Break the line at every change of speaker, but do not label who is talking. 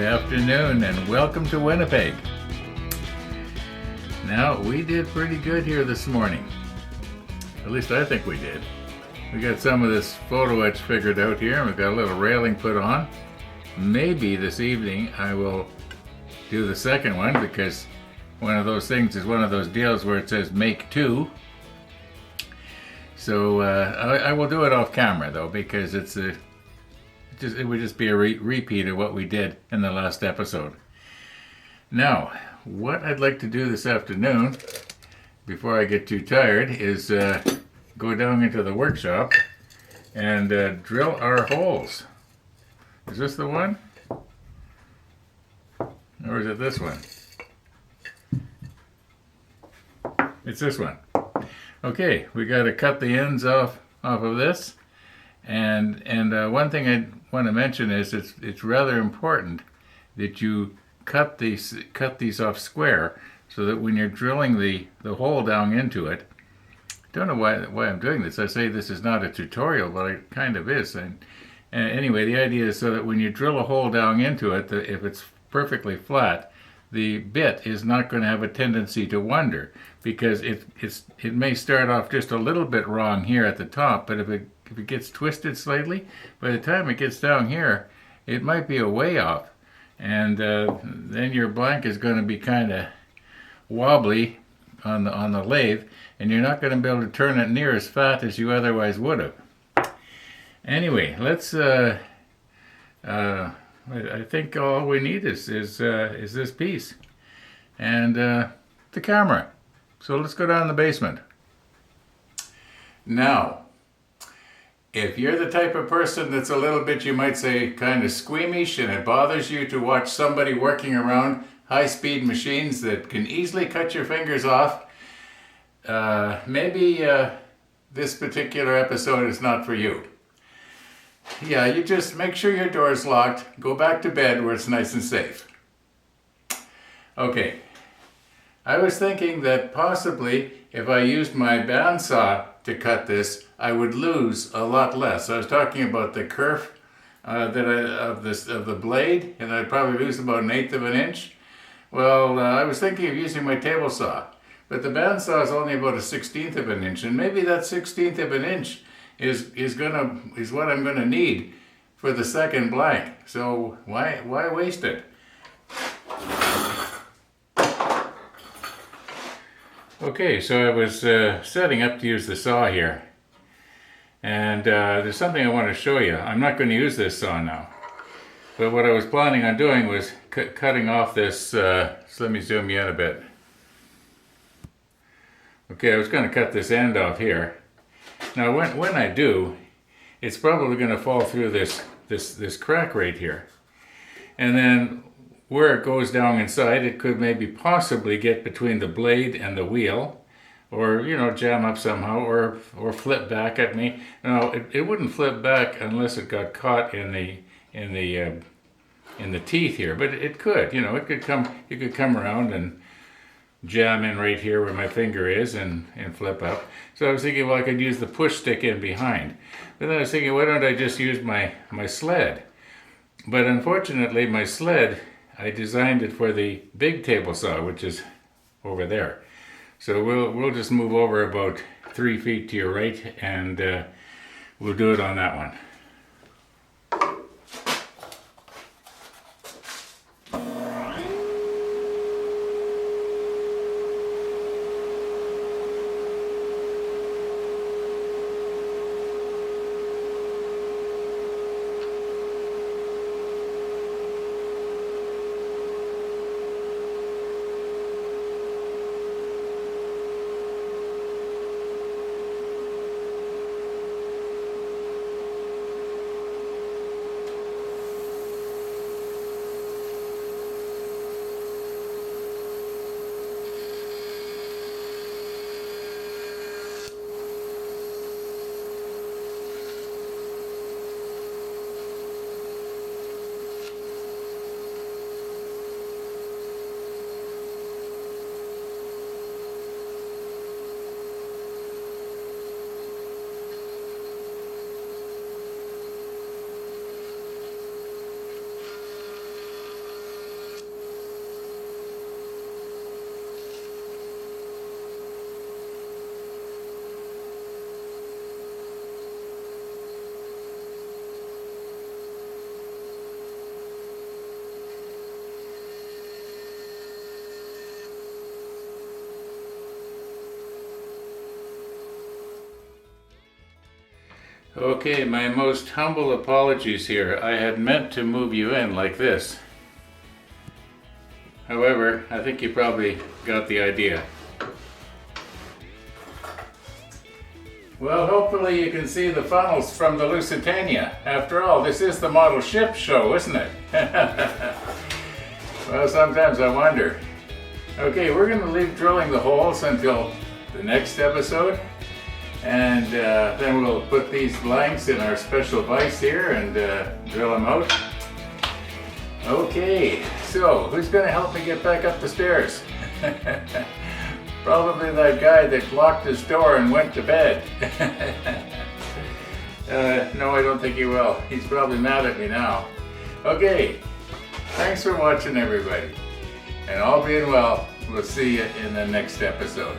afternoon and welcome to Winnipeg. Now, we did pretty good here this morning. At least I think we did. We got some of this photo etch figured out here, and we've got a little railing put on. Maybe this evening I will do the second one, because one of those things is one of those deals where it says make two. So I will do it off camera though, because it would just be a repeat of what we did in the last episode. Now, what I'd like to do this afternoon, before I get too tired, is go down into the workshop and drill our holes. Is this the one? Or is it this one? It's this one. Okay, we got to cut the ends off of this, and one thing I want to mention is it's rather important that you cut these off square, so that when you're drilling the hole down into it, don't know why I'm doing this. I say this is not a tutorial, but it kind of is. And anyway, the idea is so that when you drill a hole down into it, if it's perfectly flat, the bit is not going to have a tendency to wander, because it may start off just a little bit wrong here at the top, but if it gets twisted slightly, by the time it gets down here, it might be a way off, and then your blank is going to be kind of wobbly on the lathe, and you're not going to be able to turn it near as fat as you otherwise would have. Anyway, let's. I think all we need is this piece and the camera. So let's go down the basement. Now, if you're the type of person that's a little bit, you might say, kind of squeamish, and it bothers you to watch somebody working around high-speed machines that can easily cut your fingers off, maybe this particular episode is not for you. Yeah, you just make sure your door's locked, go back to bed where it's nice and safe. Okay, I was thinking that possibly if I used my bandsaw to cut this, I would lose a lot less. I was talking about the kerf of the blade, and I'd probably lose about 1/8 of an inch. Well, I was thinking of using my table saw, but the bandsaw is only about 1/16 of an inch, and maybe that 1/16 of an inch is what I'm gonna need for the second blank. So why waste it? Okay, so I was setting up to use the saw here, and there's something I want to show you. I'm not going to use this saw now, but what I was planning on doing was cutting off this. So let me zoom you in a bit. Okay, I was going to cut this end off here. Now, when I do, it's probably going to fall through this crack right here, and then where it goes down inside, it could maybe possibly get between the blade and the wheel, or jam up somehow, or flip back at me. No, it wouldn't flip back unless it got caught in the teeth here, but it could. It could come around and jam in right here where my finger is and flip up. So I was thinking, well, I could use the push stick in behind. But then I was thinking, why don't I just use my sled? But unfortunately, my sled, I designed it for the big table saw, which is over there. So we'll just move over about 3 feet to your right, and we'll do it on that one. Okay, my most humble apologies here. I had meant to move you in like this. However, I think you probably got the idea. Well, hopefully you can see the funnels from the Lusitania. After all, this is the model ship show, isn't it? Well, sometimes I wonder. Okay, we're going to leave drilling the holes until the next episode. And then we'll put these blanks in our special vise here and drill them out. Okay, so who's going to help me get back up the stairs? Probably that guy that locked his door and went to bed. No, I don't think he will. He's probably mad at me now. Okay, thanks for watching, everybody. And all being well, we'll see you in the next episode.